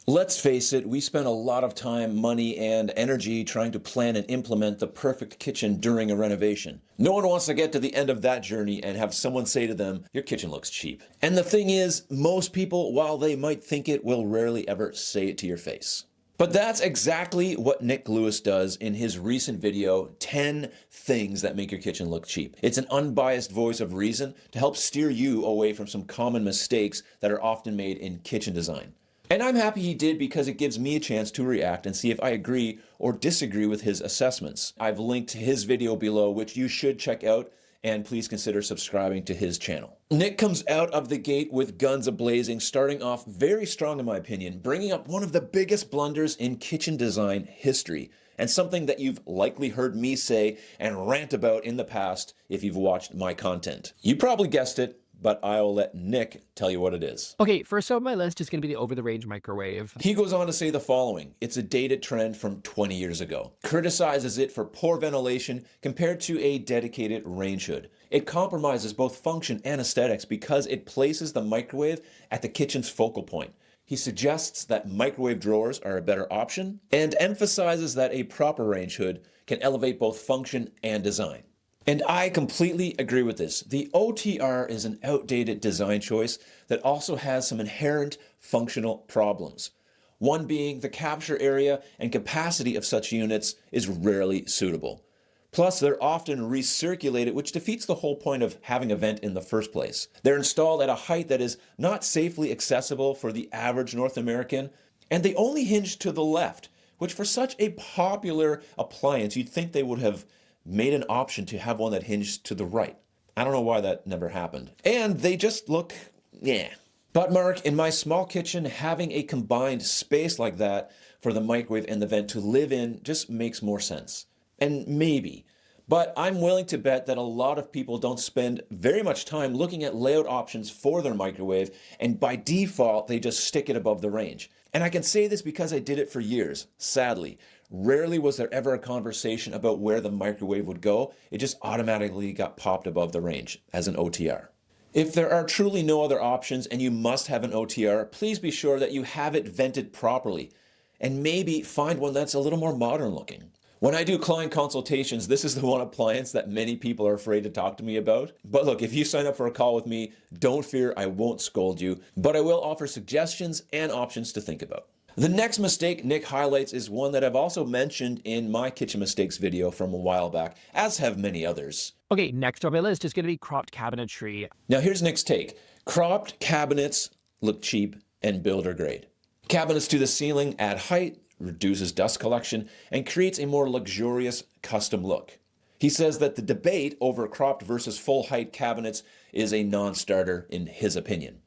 Let's face it, we spend a lot of time, money, and energy trying to plan and implement the perfect kitchen during a renovation. No one wants to get to the end of that journey and have someone say to them, your kitchen looks cheap. And the thing is, most people, while they might think it, will rarely ever say it to your face. But that's exactly what Nick Lewis does in his recent video, 10 Things That Make Your Kitchen Look Cheap. It's an unbiased voice of reason to help steer you away from some common mistakes that are often made in kitchen design. And I'm happy he did because it gives me a chance to react and see if I agree or disagree with his assessments. I've linked his video below, which you should check out, and please consider subscribing to his channel. Nick comes out of the gate with guns a-blazing, starting off very strong in my opinion, bringing up one of the biggest blunders in kitchen design history, and something that you've likely heard me say and rant about in the past if you've watched my content. You probably guessed it, but I'll let Nick tell you what it is. Okay, first on my list is going to be the over-the-range microwave. He goes on to say the following: it's a dated trend from 20 years ago. Criticizes it for poor ventilation compared to a dedicated range hood. It compromises both function and aesthetics because it places the microwave at the kitchen's focal point. He suggests that microwave drawers are a better option and emphasizes that a proper range hood can elevate both function and design. And I completely agree with this. The OTR is an outdated design choice that also has some inherent functional problems. One being the capture area and capacity of such units is rarely suitable. Plus, they're often recirculated, which defeats the whole point of having a vent in the first place. They're installed at a height that is not safely accessible for the average North American, and they only hinge to the left, which for such a popular appliance, you'd think they would have made an option to have one that hinged to the right. I don't know why that never happened. And they just look, yeah. But Mark, in my small kitchen, having a combined space like that for the microwave and the vent to live in just makes more sense. And maybe. But I'm willing to bet that a lot of people don't spend very much time looking at layout options for their microwave, and by default, they just stick it above the range. And I can say this because I did it for years, sadly. Rarely was there ever a conversation about where the microwave would go. It just automatically got popped above the range as an OTR. If there are truly no other options and you must have an OTR, please be sure that you have it vented properly. And maybe find one that's a little more modern looking. When I do client consultations, this is the one appliance that many people are afraid to talk to me about. But look, if you sign up for a call with me, don't fear, I won't scold you, but I will offer suggestions and options to think about. The next mistake Nick highlights is one that I've also mentioned in my kitchen mistakes video from a while back, as have many others. Okay, next on my list is going to be cropped cabinetry. Now here's Nick's take. Cropped cabinets look cheap and builder grade. Cabinets to the ceiling add height, reduces dust collection, and creates a more luxurious custom look. He says that the debate over cropped versus full height cabinets is a non-starter in his opinion.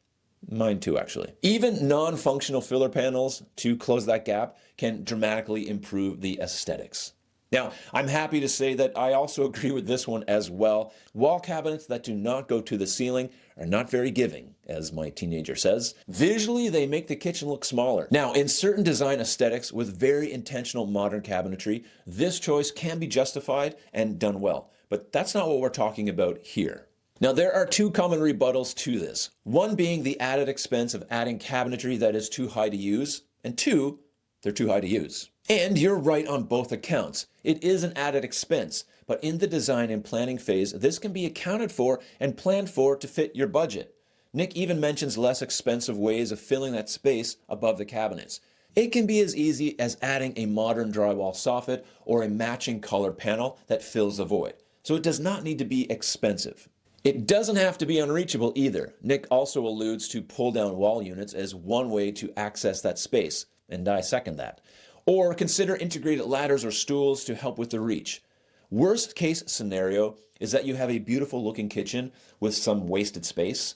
Mine too, actually. Even non-functional filler panels to close that gap can dramatically improve the aesthetics. Now, I'm happy to say that I also agree with this one as well. Wall cabinets that do not go to the ceiling are not very giving, as my teenager says. Visually, they make the kitchen look smaller. Now, in certain design aesthetics with very intentional modern cabinetry, this choice can be justified and done well, but that's not what we're talking about here. Now, there are two common rebuttals to this. One being the added expense of adding cabinetry that is too high to use, and two, they're too high to use. And you're right on both accounts. It is an added expense, but in the design and planning phase, this can be accounted for and planned for to fit your budget. Nick even mentions less expensive ways of filling that space above the cabinets. It can be as easy as adding a modern drywall soffit or a matching color panel that fills the void. So it does not need to be expensive. It doesn't have to be unreachable either. Nick also alludes to pull-down wall units as one way to access that space, and I second that. Or consider integrated ladders or stools to help with the reach. Worst case scenario is that you have a beautiful looking kitchen with some wasted space,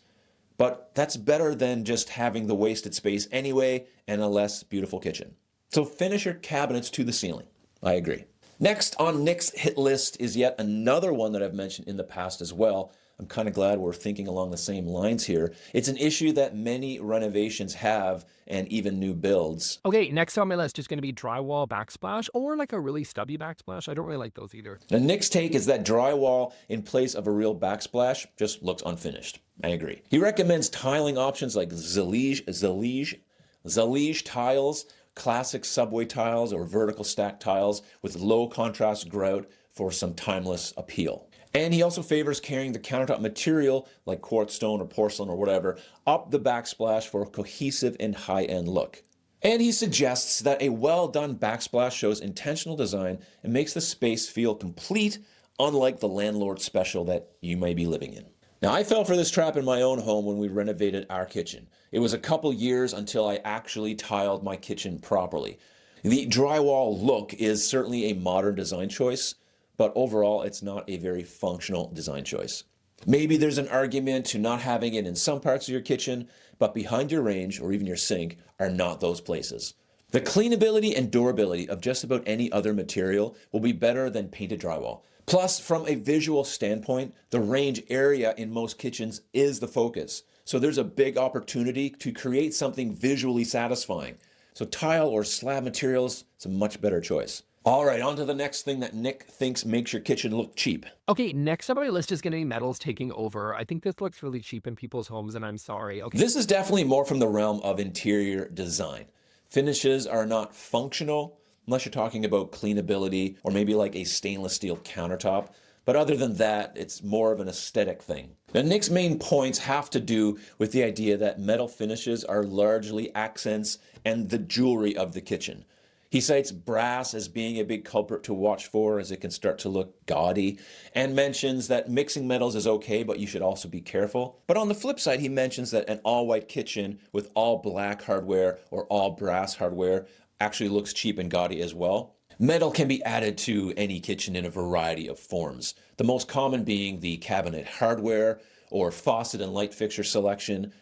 but that's better than just having the wasted space anyway and a less beautiful kitchen. So finish your cabinets to the ceiling. I agree. Next on Nick's hit list is yet another one that I've mentioned in the past as well. I'm kind of glad we're thinking along the same lines here. It's an issue that many renovations have and even new builds. Okay, next on my list is going to be drywall backsplash or like a really stubby backsplash. I don't really like those either. Now, Nick's take is that drywall in place of a real backsplash just looks unfinished. I agree. He recommends tiling options like Zellige, Zalige tiles, classic subway tiles or vertical stack tiles with low contrast grout for some timeless appeal. And he also favors carrying the countertop material, like quartz stone or porcelain or whatever, up the backsplash for a cohesive and high-end look. And he suggests that a well-done backsplash shows intentional design and makes the space feel complete, unlike the landlord special that you may be living in. Now, I fell for this trap in my own home when we renovated our kitchen. It was a couple years until I actually tiled my kitchen properly. The drywall look is certainly a modern design choice, but overall it's not a very functional design choice. Maybe there's an argument to not having it in some parts of your kitchen, but behind your range or even your sink are not those places. The cleanability and durability of just about any other material will be better than painted drywall. Plus, from a visual standpoint, the range area in most kitchens is the focus. So there's a big opportunity to create something visually satisfying. So tile or slab materials is a much better choice. All right, on to the next thing that Nick thinks makes your kitchen look cheap. Okay, next up on my list is going to be metals taking over. I think this looks really cheap in people's homes, and I'm sorry. Okay. This is definitely more from the realm of interior design. Finishes are not functional unless you're talking about cleanability or maybe like a stainless steel countertop. But other than that, it's more of an aesthetic thing. Now, Nick's main points have to do with the idea that metal finishes are largely accents and the jewelry of the kitchen. He cites brass as being a big culprit to watch for, as it can start to look gaudy, and mentions that mixing metals is okay, but you should also be careful. But on the flip side, he mentions that an all-white kitchen with all black hardware or all brass hardware actually looks cheap and gaudy as well. Metal can be added to any kitchen in a variety of forms, the most common being the cabinet hardware or faucet and light fixture selection.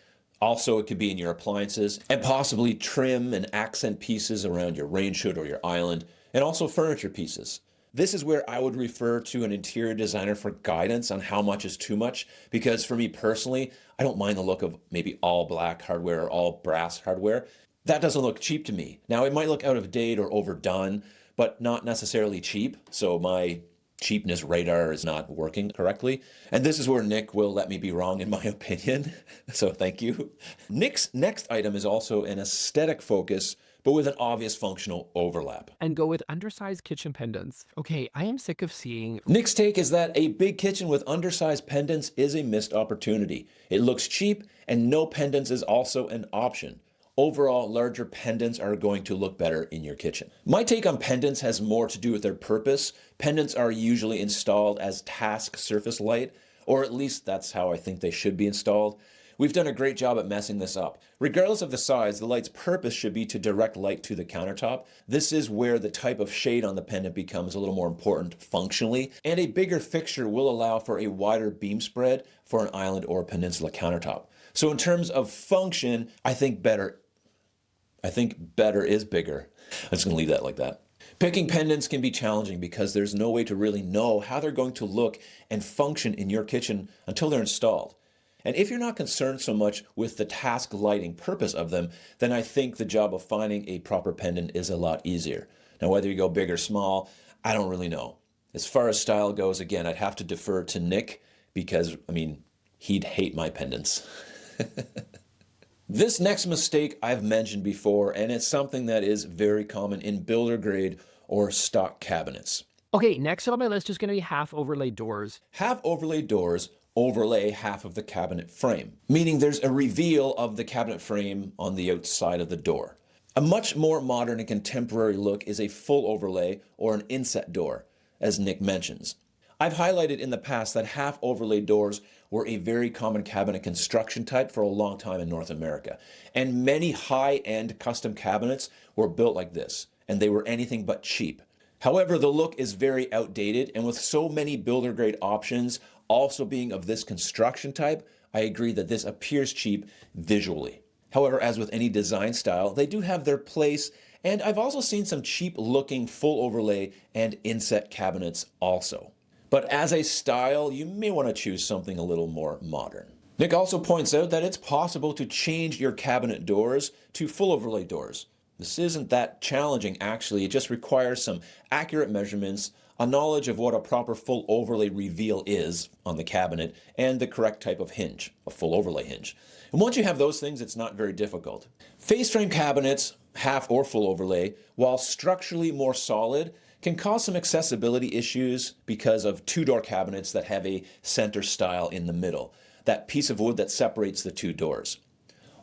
Also, it could be in your appliances, and possibly trim and accent pieces around your range hood or your island, and also furniture pieces. This is where I would refer to an interior designer for guidance on how much is too much, because for me personally, I don't mind the look of maybe all black hardware or all brass hardware. That doesn't look cheap to me. Now, it might look out of date or overdone, but not necessarily cheap, so my cheapness radar is not working correctly. And this is where Nick will let me be wrong in my opinion. So thank you. Nick's next item is also an aesthetic focus, but with an obvious functional overlap. And go with undersized kitchen pendants. Okay, I am sick of seeing. Nick's take is that a big kitchen with undersized pendants is a missed opportunity. It looks cheap, and no pendants is also an option. Overall, larger pendants are going to look better in your kitchen. My take on pendants has more to do with their purpose. Pendants are usually installed as task surface light, or at least that's how I think they should be installed. We've done a great job at messing this up. Regardless of the size, the light's purpose should be to direct light to the countertop. This is where the type of shade on the pendant becomes a little more important functionally, and a bigger fixture will allow for a wider beam spread for an island or peninsula countertop. So in terms of function, I think better is bigger. I'm just going to leave that like that. Picking pendants can be challenging because there's no way to really know how they're going to look and function in your kitchen until they're installed. And if you're not concerned so much with the task lighting purpose of them, then I think the job of finding a proper pendant is a lot easier. Now, whether you go big or small, I don't really know. As far as style goes, again, I'd have to defer to Nick because, he'd hate my pendants. This next mistake I've mentioned before, and it's something that is very common in builder grade or stock cabinets. Okay, next up on my list is going to be half overlaid doors. Half overlaid doors overlay half of the cabinet frame, meaning there's a reveal of the cabinet frame on the outside of the door. A much more modern and contemporary look is a full overlay or an inset door, as Nick mentions. I've highlighted in the past that half overlaid doors were a very common cabinet construction type for a long time in North America, and many high-end custom cabinets were built like this, and they were anything but cheap. However, the look is very outdated, and with so many builder-grade options also being of this construction type, I agree that this appears cheap visually. However, as with any design style, they do have their place, and I've also seen some cheap-looking full overlay and inset cabinets also. But as a style, you may want to choose something a little more modern. Nick also points out that it's possible to change your cabinet doors to full overlay doors. This isn't that challenging actually, it just requires some accurate measurements, a knowledge of what a proper full overlay reveal is on the cabinet, and the correct type of hinge, a full overlay hinge. And once you have those things, it's not very difficult. Face frame cabinets, half or full overlay, while structurally more solid, can cause some accessibility issues because of two-door cabinets that have a center stile in the middle, that piece of wood that separates the two doors.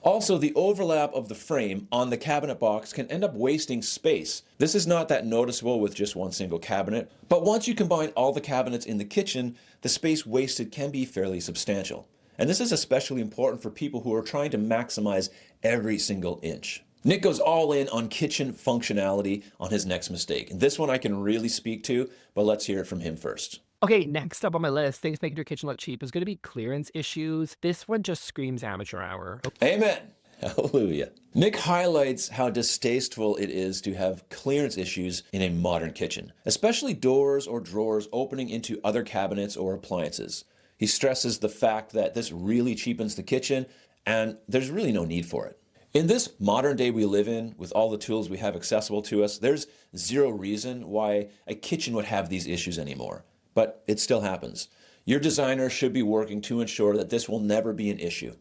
Also, the overlap of the frame on the cabinet box can end up wasting space. This is not that noticeable with just one single cabinet, but once you combine all the cabinets in the kitchen, the space wasted can be fairly substantial. And this is especially important for people who are trying to maximize every single inch. Nick goes all in on kitchen functionality on his next mistake. And this one I can really speak to, but let's hear it from him first. Okay, next up on my list, things making your kitchen look cheap is going to be clearance issues. This one just screams amateur hour. Amen. Hallelujah. Nick highlights how distasteful it is to have clearance issues in a modern kitchen, especially doors or drawers opening into other cabinets or appliances. He stresses the fact that this really cheapens the kitchen and there's really no need for it. In this modern day we live in, with all the tools we have accessible to us, there's zero reason why a kitchen would have these issues anymore. But it still happens. Your designer should be working to ensure that this will never be an issue.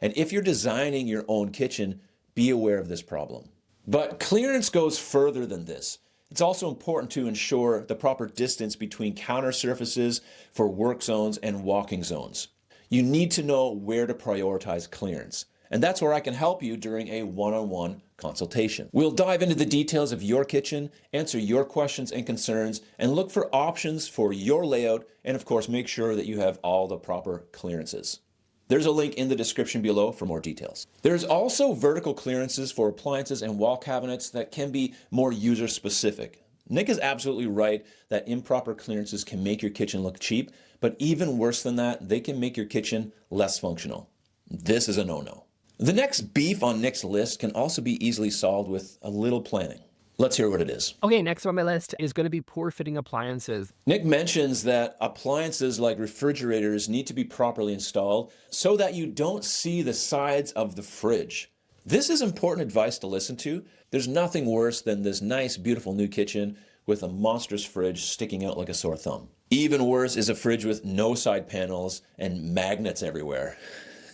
And if you're designing your own kitchen, be aware of this problem. But clearance goes further than this. It's also important to ensure the proper distance between counter surfaces for work zones and walking zones. You need to know where to prioritize clearance. And that's where I can help you during a one-on-one consultation. We'll dive into the details of your kitchen, answer your questions and concerns, and look for options for your layout, and of course, make sure that you have all the proper clearances. There's a link in the description below for more details. There's also vertical clearances for appliances and wall cabinets that can be more user-specific. Nick is absolutely right that improper clearances can make your kitchen look cheap, but even worse than that, they can make your kitchen less functional. This is a no-no. The next beef on Nick's list can also be easily solved with a little planning. Let's hear what it is. Okay, next on my list is going to be poor fitting appliances. Nick mentions that appliances like refrigerators need to be properly installed so that you don't see the sides of the fridge. This is important advice to listen to. There's nothing worse than this nice, beautiful new kitchen with a monstrous fridge sticking out like a sore thumb. Even worse is a fridge with no side panels and magnets everywhere.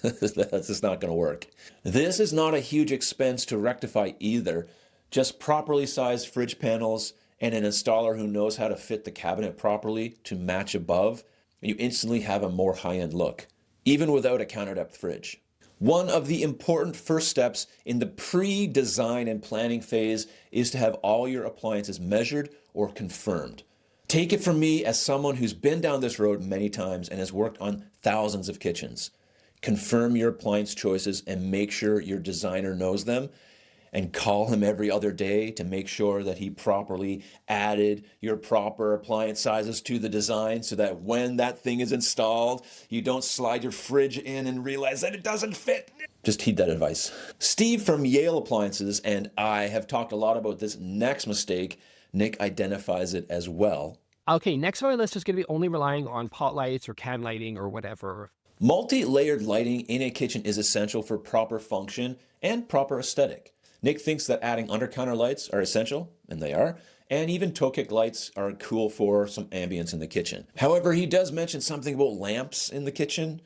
That's just not going to work. This is not a huge expense to rectify either. Just properly sized fridge panels and an installer who knows how to fit the cabinet properly to match above, and you instantly have a more high-end look, even without a counter-depth fridge. One of the important first steps in the pre-design and planning phase is to have all your appliances measured or confirmed. Take it from me as someone who's been down this road many times and has worked on thousands of kitchens. Confirm your appliance choices and make sure your designer knows them, and call him every other day to make sure that he properly added your proper appliance sizes to the design so that when that thing is installed, you don't slide your fridge in and realize that it doesn't fit. Just heed that advice. Steve from Yale Appliances and I have talked a lot about this next mistake. Nick identifies it as well. Okay, next on my list is going to be only relying on pot lights or can lighting or whatever. Multi-layered lighting in a kitchen is essential for proper function and proper aesthetic. Nick thinks that adding under-counter lights are essential, and they are, and even toe-kick lights are cool for some ambience in the kitchen. However, he does mention something about lamps in the kitchen,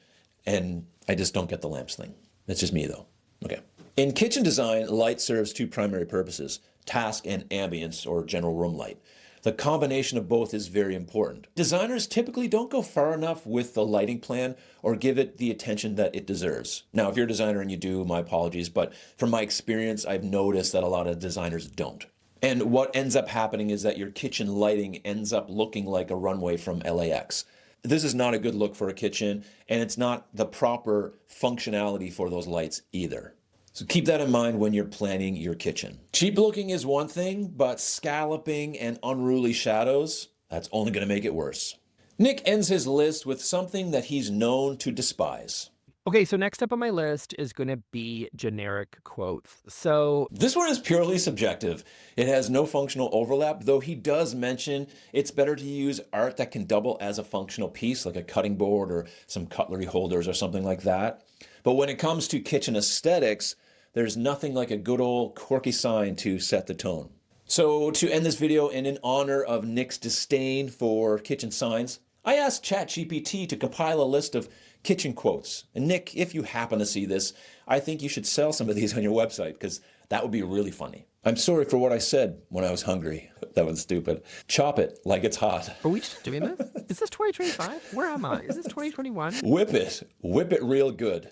and I just don't get the lamps thing. That's just me, though. Okay. In kitchen design, light serves two primary purposes: task and ambience, or general room light. The combination of both is very important. Designers typically don't go far enough with the lighting plan or give it the attention that it deserves. Now, if you're a designer and you do, my apologies, but from my experience, I've noticed that a lot of designers don't. And what ends up happening is that your kitchen lighting ends up looking like a runway from LAX. This is not a good look for a kitchen, and it's not the proper functionality for those lights either. So keep that in mind when you're planning your kitchen. Cheap looking is one thing, but scalloping and unruly shadows, that's only going to make it worse. Nick ends his list with something that he's known to despise. Okay, so next up on my list is going to be generic quotes. So this one is purely subjective. It has no functional overlap, though he does mention it's better to use art that can double as a functional piece, like a cutting board or some cutlery holders or something like that. But when it comes to kitchen aesthetics, there's nothing like a good old quirky sign to set the tone. So to end this video and in honor of Nick's disdain for kitchen signs, I asked ChatGPT to compile a list of kitchen quotes. And Nick, if you happen to see this, I think you should sell some of these on your website because that would be really funny. I'm sorry for what I said when I was hungry. That was stupid. Chop it like it's hot. Are we just doing this? Is this 2025? Where am I? Is this 2021? Whip it. Whip it real good.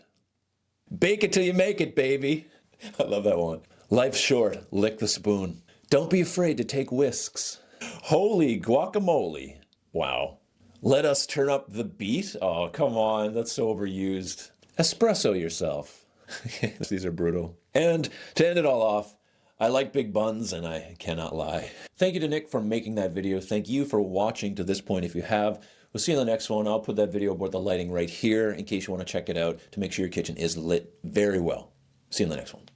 Bake it till you make it, baby. I love that one. Life's short. Lick the spoon. Don't be afraid to take whisks. Holy guacamole. Wow. Let us turn up the beat? Oh, come on. That's so overused. Espresso yourself. These are brutal. And to end it all off, I like big buns and I cannot lie. Thank you to Nick for making that video. Thank you for watching to this point if you have. We'll see you in the next one. I'll put that video aboard the lighting right here in case you want to check it out to make sure your kitchen is lit very well. See you in the next one.